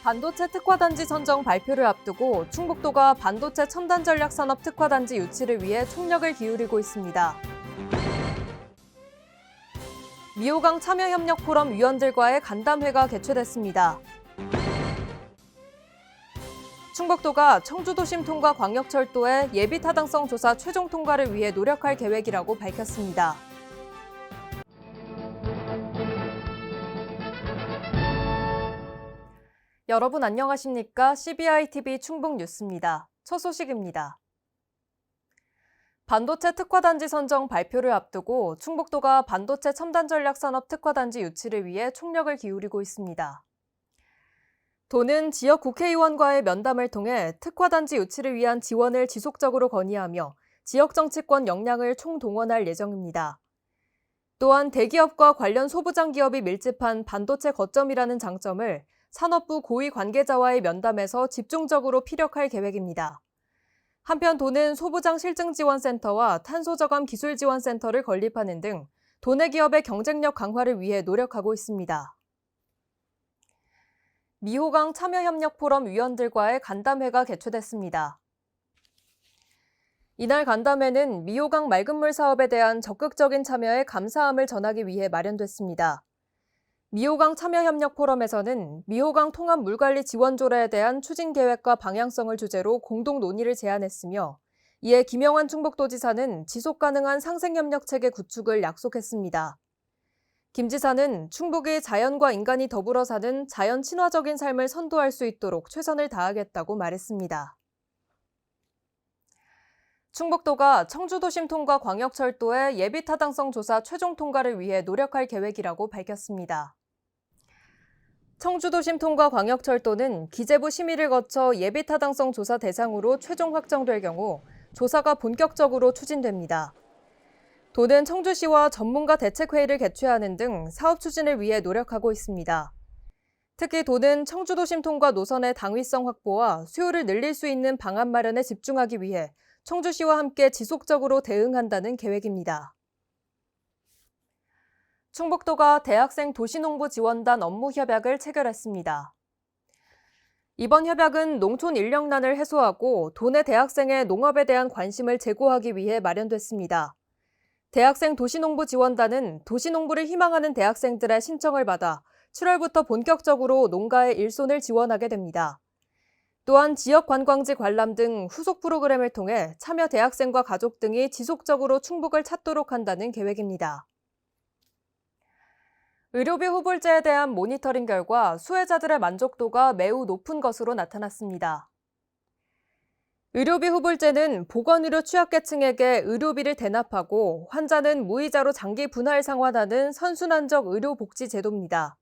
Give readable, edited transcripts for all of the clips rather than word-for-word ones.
반도체 특화단지 선정 발표를 앞두고 충북도가 반도체 첨단 전략 산업 특화단지 유치를 위해 총력을 기울이고 있습니다. 미호강 참여협력 포럼 위원들과의 간담회가 개최됐습니다. 충북도가 청주도심 통과 광역철도의 예비 타당성 조사 최종 통과를 위해 노력할 계획이라고 밝혔습니다. 여러분 안녕하십니까? CBI-TV 충북뉴스입니다. 첫 소식입니다. 반도체 특화단지 선정 발표를 앞두고 충북도가 반도체 첨단 전략 산업 특화단지 유치를 위해 총력을 기울이고 있습니다. 도는 지역 국회의원과의 면담을 통해 특화단지 유치를 위한 지원을 지속적으로 건의하며 지역 정치권 역량을 총동원할 예정입니다. 또한 대기업과 관련 소부장 기업이 밀집한 반도체 거점이라는 장점을 산업부 고위 관계자와의 면담에서 집중적으로 피력할 계획입니다. 한편 도는 소부장 실증지원센터와 탄소저감 기술지원센터를 건립하는 등 도내 기업의 경쟁력 강화를 위해 노력하고 있습니다. 미호강 참여협력 포럼 위원들과의 간담회가 개최됐습니다. 이날 간담회는 미호강 맑은물 사업에 대한 적극적인 참여에 감사함을 전하기 위해 마련됐습니다. 미호강 참여협력 포럼에서는 미호강 통합 물관리 지원 조례에 대한 추진 계획과 방향성을 주제로 공동 논의를 제안했으며 이에 김영환 충북도지사는 지속 가능한 상생협력 체계 구축을 약속했습니다. 김 지사는 충북이 자연과 인간이 더불어 사는 자연 친화적인 삶을 선도할 수 있도록 최선을 다하겠다고 말했습니다. 충북도가 청주도심 통과 광역철도의 예비 타당성 조사 최종 통과를 위해 노력할 계획이라고 밝혔습니다. 청주도심 통과 광역철도는 기재부 심의를 거쳐 예비 타당성 조사 대상으로 최종 확정될 경우 조사가 본격적으로 추진됩니다. 도는 청주시와 전문가 대책회의를 개최하는 등 사업 추진을 위해 노력하고 있습니다. 특히 도는 청주도심 통과 노선의 당위성 확보와 수요를 늘릴 수 있는 방안 마련에 집중하기 위해 청주시와 함께 지속적으로 대응한다는 계획입니다. 충북도가 대학생 도시농부 지원단 업무 협약을 체결했습니다. 이번 협약은 농촌 인력난을 해소하고 도내 대학생의 농업에 대한 관심을 제고하기 위해 마련됐습니다. 대학생 도시농부 지원단은 도시농부를 희망하는 대학생들의 신청을 받아 7월부터 본격적으로 농가의 일손을 지원하게 됩니다. 또한 지역 관광지 관람 등 후속 프로그램을 통해 참여 대학생과 가족 등이 지속적으로 충북을 찾도록 한다는 계획입니다. 의료비 후불제에 대한 모니터링 결과 수혜자들의 만족도가 매우 높은 것으로 나타났습니다. 의료비 후불제는 보건의료 취약계층에게 의료비를 대납하고 환자는 무이자로 장기 분할 상환하는 선순환적 의료복지제도입니다.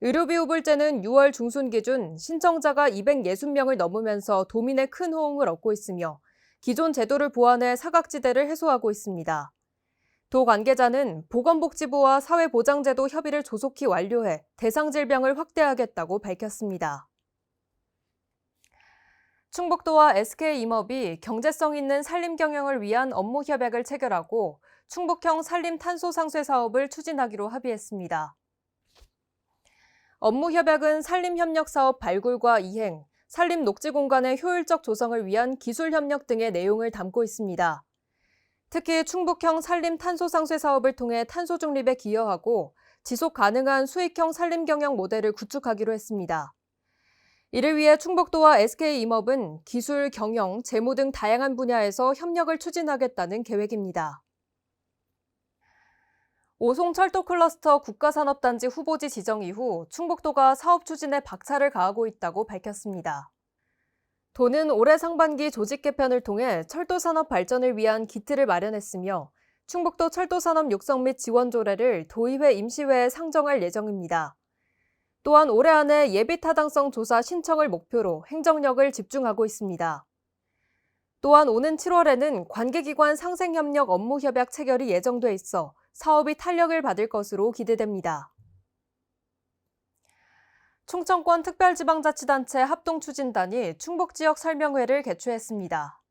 의료비 후불제는 6월 중순 기준 신청자가 260명을 넘으면서 도민의 큰 호응을 얻고 있으며 기존 제도를 보완해 사각지대를 해소하고 있습니다. 도 관계자는 보건복지부와 사회보장제도 협의를 조속히 완료해 대상 질병을 확대하겠다고 밝혔습니다. 충북도와 SK임업이 경제성 있는 산림 경영을 위한 업무 협약을 체결하고 충북형 산림 탄소 상쇄 사업을 추진하기로 합의했습니다. 업무 협약은 산림 협력 사업 발굴과 이행, 산림 녹지 공간의 효율적 조성을 위한 기술 협력 등의 내용을 담고 있습니다. 특히 충북형 산림 탄소 상쇄 사업을 통해 탄소 중립에 기여하고 지속 가능한 수익형 산림 경영 모델을 구축하기로 했습니다. 이를 위해 충북도와 SK임업은 기술, 경영, 재무 등 다양한 분야에서 협력을 추진하겠다는 계획입니다. 오송철도 클러스터 국가산업단지 후보지 지정 이후 충북도가 사업 추진에 박차를 가하고 있다고 밝혔습니다. 도는 올해 상반기 조직 개편을 통해 철도산업 발전을 위한 기틀을 마련했으며 충북도 철도산업 육성 및 지원 조례를 도의회 임시회에 상정할 예정입니다. 또한 올해 안에 예비 타당성 조사 신청을 목표로 행정력을 집중하고 있습니다. 또한 오는 7월에는 관계기관 상생협력 업무 협약 체결이 예정돼 있어 사업이 탄력을 받을 것으로 기대됩니다. 충청권 특별지방자치단체 합동추진단이 충북지역 설명회를 개최했습니다.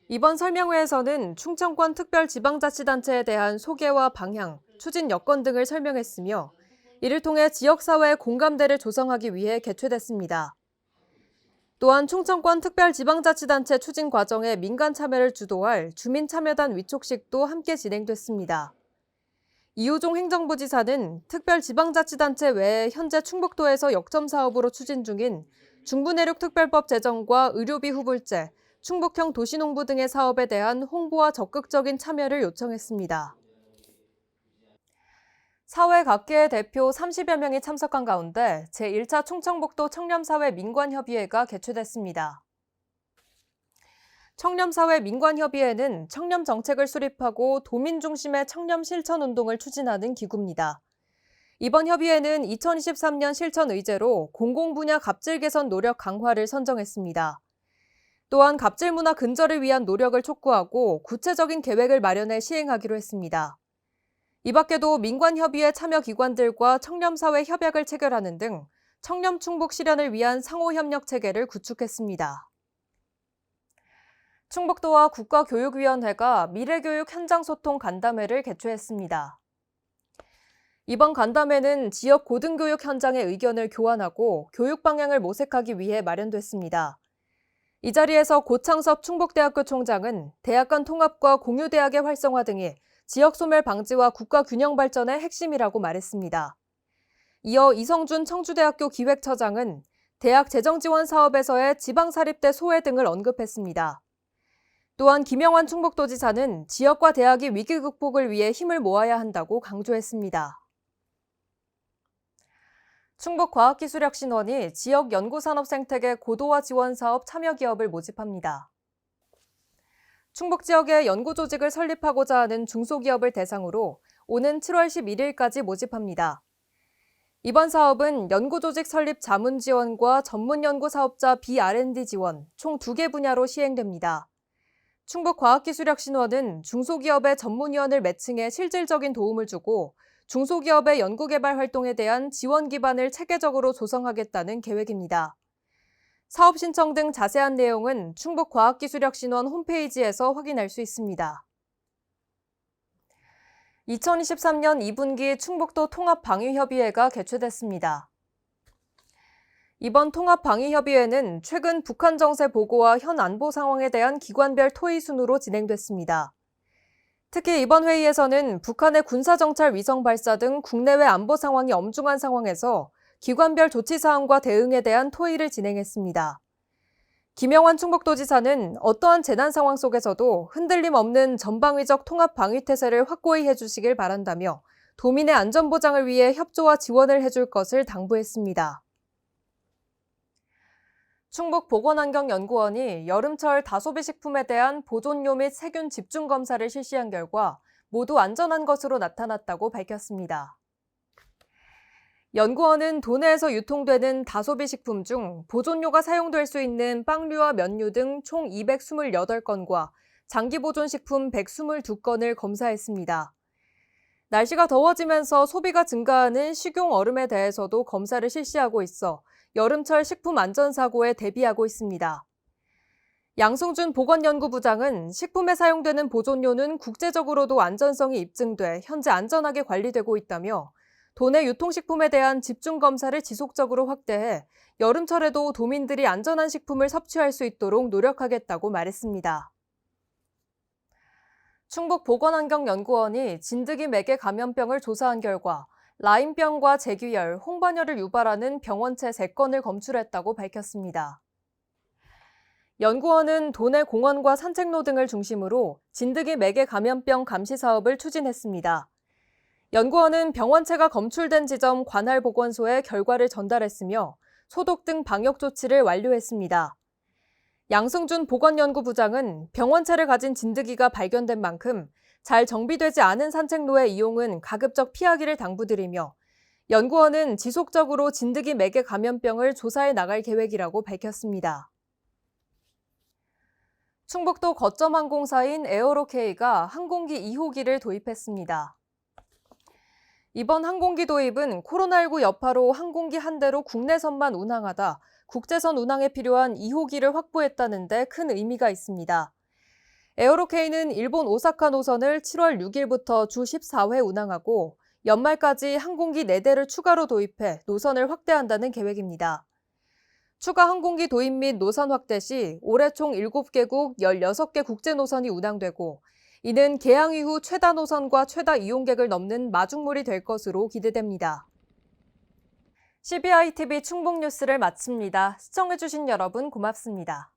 이번 설명회에서는 충청권 특별지방자치단체에 대한 소개와 방향, 추진 여건 등을 설명했으며 이를 통해 지역사회의 공감대를 조성하기 위해 개최됐습니다. 또한 충청권 특별지방자치단체 추진 과정에 민간 참여를 주도할 주민참여단 위촉식도 함께 진행됐습니다. 이호종 행정부지사는 특별지방자치단체 외에 현재 충북도에서 역점 사업으로 추진 중인 중부내륙 특별법 제정과 의료비 후불제, 충북형 도시농부 등의 사업에 대한 홍보와 적극적인 참여를 요청했습니다. 사회 각계의 대표 30여 명이 참석한 가운데 제1차 충청북도 청렴사회 민관협의회가 개최됐습니다. 청렴사회 민관협의회는 청렴 정책을 수립하고 도민 중심의 청렴 실천 운동을 추진하는 기구입니다. 이번 협의회는 2023년 실천 의제로 공공분야 갑질 개선 노력 강화를 선정했습니다. 또한 갑질 문화 근절을 위한 노력을 촉구하고 구체적인 계획을 마련해 시행하기로 했습니다. 이 밖에도 민관협의회 참여 기관들과 청렴사회 협약을 체결하는 등 청렴 충북 실현을 위한 상호협력 체계를 구축했습니다. 충북도와 국가교육위원회가 미래교육 현장소통 간담회를 개최했습니다. 이번 간담회는 지역 고등교육 현장의 의견을 교환하고 교육 방향을 모색하기 위해 마련됐습니다. 이 자리에서 고창섭 충북대학교 총장은 대학 간 통합과 공유대학의 활성화 등이 지역 소멸 방지와 국가 균형 발전의 핵심이라고 말했습니다. 이어 이성준 청주대학교 기획처장은 대학 재정 지원 사업에서의 지방사립대 소외 등을 언급했습니다. 또한 김영환 충북도지사는 지역과 대학이 위기 극복을 위해 힘을 모아야 한다고 강조했습니다. 충북과학기술혁신원이 지역 연구산업 생태계 고도화 지원 사업 참여 기업을 모집합니다. 충북 지역에 연구조직을 설립하고자 하는 중소기업을 대상으로 오는 7월 11일까지 모집합니다. 이번 사업은 연구조직 설립 자문 지원과 전문 연구 사업자 B&R&D 지원 총 2개 분야로 시행됩니다. 충북과학기술혁신원은 중소기업의 전문위원을 매칭해 실질적인 도움을 주고 중소기업의 연구개발 활동에 대한 지원 기반을 체계적으로 조성하겠다는 계획입니다. 사업 신청 등 자세한 내용은 충북과학기술혁신원 홈페이지에서 확인할 수 있습니다. 2023년 2분기 충북도 통합방위협의회가 개최됐습니다. 이번 통합방위협의회는 최근 북한 정세 보고와 현 안보 상황에 대한 기관별 토의 순으로 진행됐습니다. 특히 이번 회의에서는 북한의 군사정찰 위성 발사 등 국내외 안보 상황이 엄중한 상황에서 기관별 조치사항과 대응에 대한 토의를 진행했습니다. 김영환 충북도지사는 어떠한 재난 상황 속에서도 흔들림 없는 전방위적 통합 방위 태세를 확고히 해주시길 바란다며 도민의 안전보장을 위해 협조와 지원을 해줄 것을 당부했습니다. 충북보건환경연구원이 여름철 다소비 식품에 대한 보존료 및 세균 집중 검사를 실시한 결과 모두 안전한 것으로 나타났다고 밝혔습니다. 연구원은 도내에서 유통되는 다소비 식품 중 보존료가 사용될 수 있는 빵류와 면류 등 총 228건과 장기보존식품 122건을 검사했습니다. 날씨가 더워지면서 소비가 증가하는 식용 얼음에 대해서도 검사를 실시하고 있어 여름철 식품 안전사고에 대비하고 있습니다. 양승준 보건연구부장은 식품에 사용되는 보존료는 국제적으로도 안전성이 입증돼 현재 안전하게 관리되고 있다며 도내 유통식품에 대한 집중검사를 지속적으로 확대해 여름철에도 도민들이 안전한 식품을 섭취할 수 있도록 노력하겠다고 말했습니다. 충북보건환경연구원이 진드기 매개 감염병을 조사한 결과 라임병과 재규열, 홍반열을 유발하는 병원체 3건을 검출했다고 밝혔습니다. 연구원은 도내 공원과 산책로 등을 중심으로 진드기 매개 감염병 감시 사업을 추진했습니다. 연구원은 병원체가 검출된 지점 관할보건소에 결과를 전달했으며 소독 등 방역 조치를 완료했습니다. 양승준 보건연구부장은 병원체를 가진 진드기가 발견된 만큼 잘 정비되지 않은 산책로의 이용은 가급적 피하기를 당부드리며 연구원은 지속적으로 진드기 매개 감염병을 조사해 나갈 계획이라고 밝혔습니다. 충북도 거점 항공사인 에어로K가 항공기 2호기를 도입했습니다. 이번 항공기 도입은 코로나19 여파로 항공기 한 대로 국내선만 운항하다 국제선 운항에 필요한 2호기를 확보했다는 데 큰 의미가 있습니다. 에어로K는 일본 오사카 노선을 7월 6일부터 주 14회 운항하고 연말까지 항공기 4대를 추가로 도입해 노선을 확대한다는 계획입니다. 추가 항공기 도입 및 노선 확대 시 올해 총 7개국 16개 국제 노선이 운항되고, 이는 개항 이후 최다 노선과 최다 이용객을 넘는 마중물이 될 것으로 기대됩니다. CBI TV 충북 뉴스를 마칩니다. 시청해주신 여러분 고맙습니다.